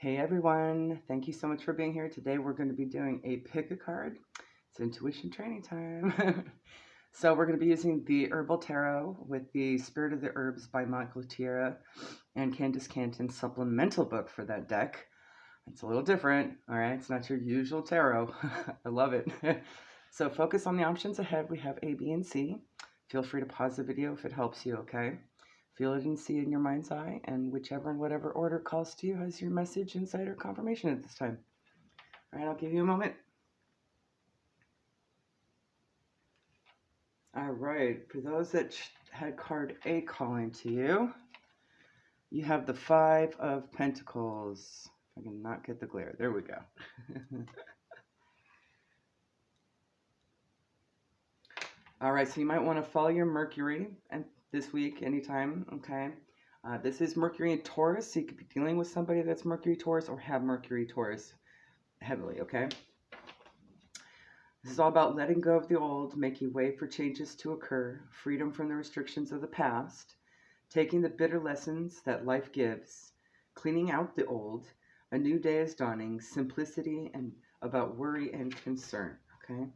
Hey everyone, thank you so much for being here. Today we're going to be doing a pick a card. It's intuition training time. So we're going to be using the Herbal Tarot with the Spirit of the Herbs by Michael Tierra and Candace Canton supplemental book for that deck. It's a little different, all right? It's not your usual tarot. I love it. So focus on the options ahead. We have A, B, and C. Feel free to pause the video if it helps you, okay? Feel it and see it in your mind's eye, and whichever and whatever order calls to you as your message, insight, or confirmation at this time. All right, I'll give you a moment. All right, for those that had card A calling to you, you have the Five of Pentacles. If I can not get the glare, there we go. All right, so you might want to follow your Mercury and this week, anytime, okay? This is Mercury in Taurus, so you could be dealing with somebody that's Mercury Taurus or have Mercury Taurus heavily, okay? This is all about letting go of the old, making way for changes to occur, freedom from the restrictions of the past, taking the bitter lessons that life gives, cleaning out the old, a new day is dawning, simplicity and about worry and concern, okay?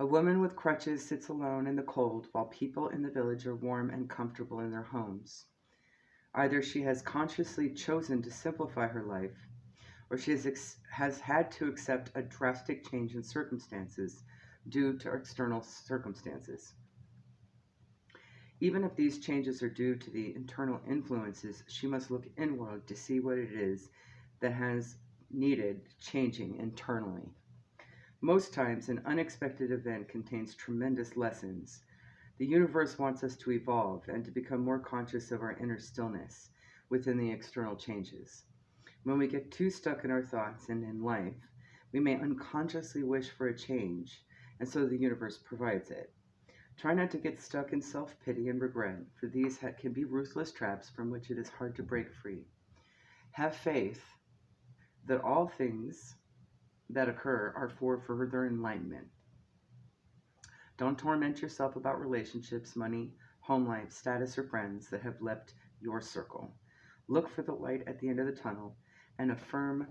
A woman with crutches sits alone in the cold while people in the village are warm and comfortable in their homes. Either she has consciously chosen to simplify her life, or she has had to accept a drastic change in circumstances due to external circumstances. Even if these changes are due to the internal influences, she must look inward to see what it is that has needed changing internally. Most times, an unexpected event contains tremendous lessons. The universe wants us to evolve and to become more conscious of our inner stillness within the external changes. When we get too stuck in our thoughts and in life, we may unconsciously wish for a change, and so the universe provides it. Try not to get stuck in self-pity and regret, for these can be ruthless traps from which it is hard to break free. Have faith that all things that occur are for further enlightenment. Don't torment yourself about relationships, money, home life, status, or friends that have left your circle. Look for the light at the end of the tunnel and affirm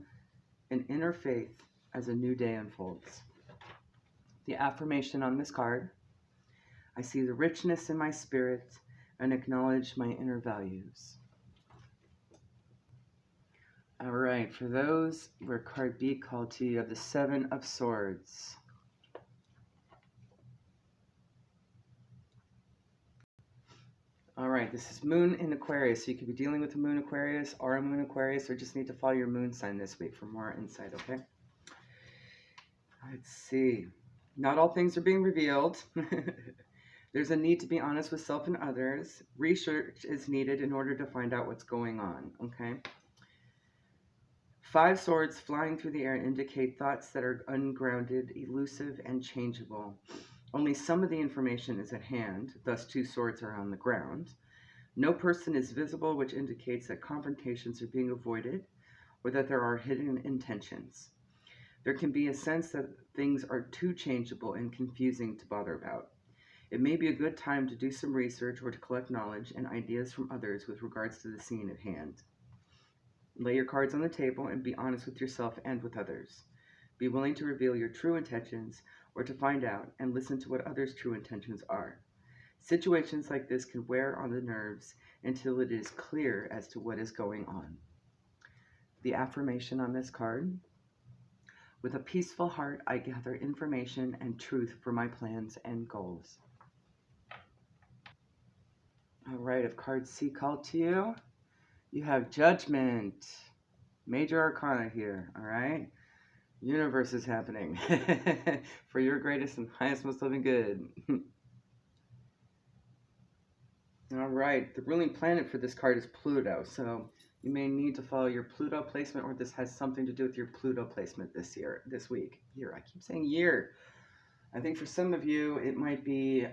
an inner faith as a new day unfolds. The affirmation on this card: I see the richness in my spirit and acknowledge my inner values. All right, for those where card B called to, you have the Seven of Swords. All right, this is Moon in Aquarius, so you could be dealing with a Moon Aquarius or a Moon Aquarius, or just need to follow your moon sign this week for more insight, okay? Let's see. Not all things are being revealed. There's a need to be honest with self and others. Research is needed in order to find out what's going on, okay? Five swords flying through the air indicate thoughts that are ungrounded, elusive, and changeable. Only some of the information is at hand, thus two swords are on the ground. No person is visible, which indicates that confrontations are being avoided or that there are hidden intentions. There can be a sense that things are too changeable and confusing to bother about. It may be a good time to do some research or to collect knowledge and ideas from others with regards to the scene at hand. Lay your cards on the table and be honest with yourself and with others. Be willing to reveal your true intentions or to find out and listen to what others' true intentions are. Situations like this can wear on the nerves until it is clear as to what is going on. The affirmation on this card: with a peaceful heart, I gather information and truth for my plans and goals. All right, if card C called to you, you have Judgment. Major Arcana here, all right? Universe is happening for your greatest and highest most loving good. All right, the ruling planet for this card is Pluto, so you may need to follow your Pluto placement, or this has something to do with your Pluto placement this week. I keep saying year. I think for some of you, it might be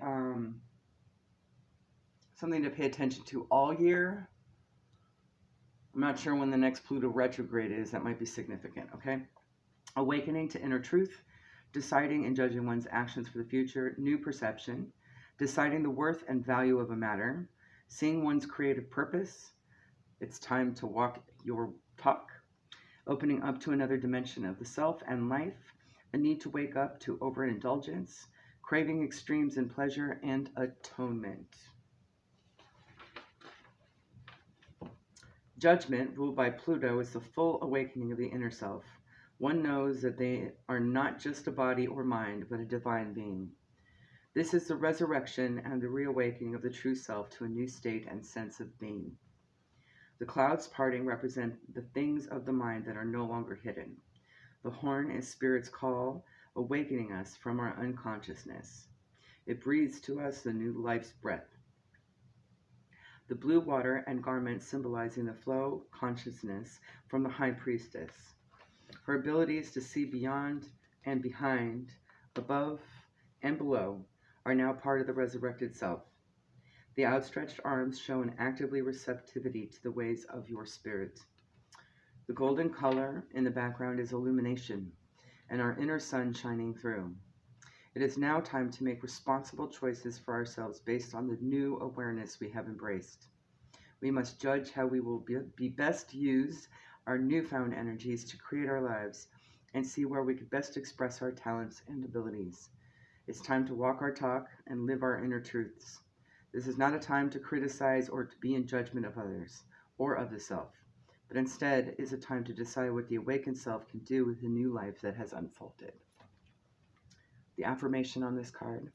something to pay attention to all year. I'm not sure when the next Pluto retrograde is. That might be significant, okay? Awakening to inner truth, deciding and judging one's actions for the future, new perception, deciding the worth and value of a matter, seeing one's creative purpose, It's time to walk your talk, opening up to another dimension of the self and life, a need to wake up to overindulgence, craving extremes in pleasure, and atonement. Judgment, ruled by Pluto, is the full awakening of the inner self. One knows that they are not just a body or mind, but a divine being. This is the resurrection and the reawakening of the true self to a new state and sense of being. The clouds parting represent the things of the mind that are no longer hidden. The horn is Spirit's call, awakening us from our unconsciousness. It breathes to us the new life's breath. The blue water and garment symbolizing the flow consciousness from the high priestess. Her abilities to see beyond and behind, above and below, are now part of the resurrected self. The outstretched arms show an actively receptivity to the ways of your spirit. The golden color in the background is illumination, and our inner sun shining through. It is now time to make responsible choices for ourselves based on the new awareness we have embraced. We must judge how we will be best use our newfound energies to create our lives and see where we could best express our talents and abilities. It's time to walk our talk and live our inner truths. This is not a time to criticize or to be in judgment of others or of the self, but instead is a time to decide what the awakened self can do with the new life that has unfolded. The affirmation on this card: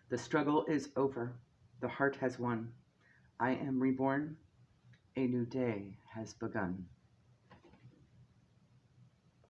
the struggle is over. The heart has won. I am reborn. A new day has begun.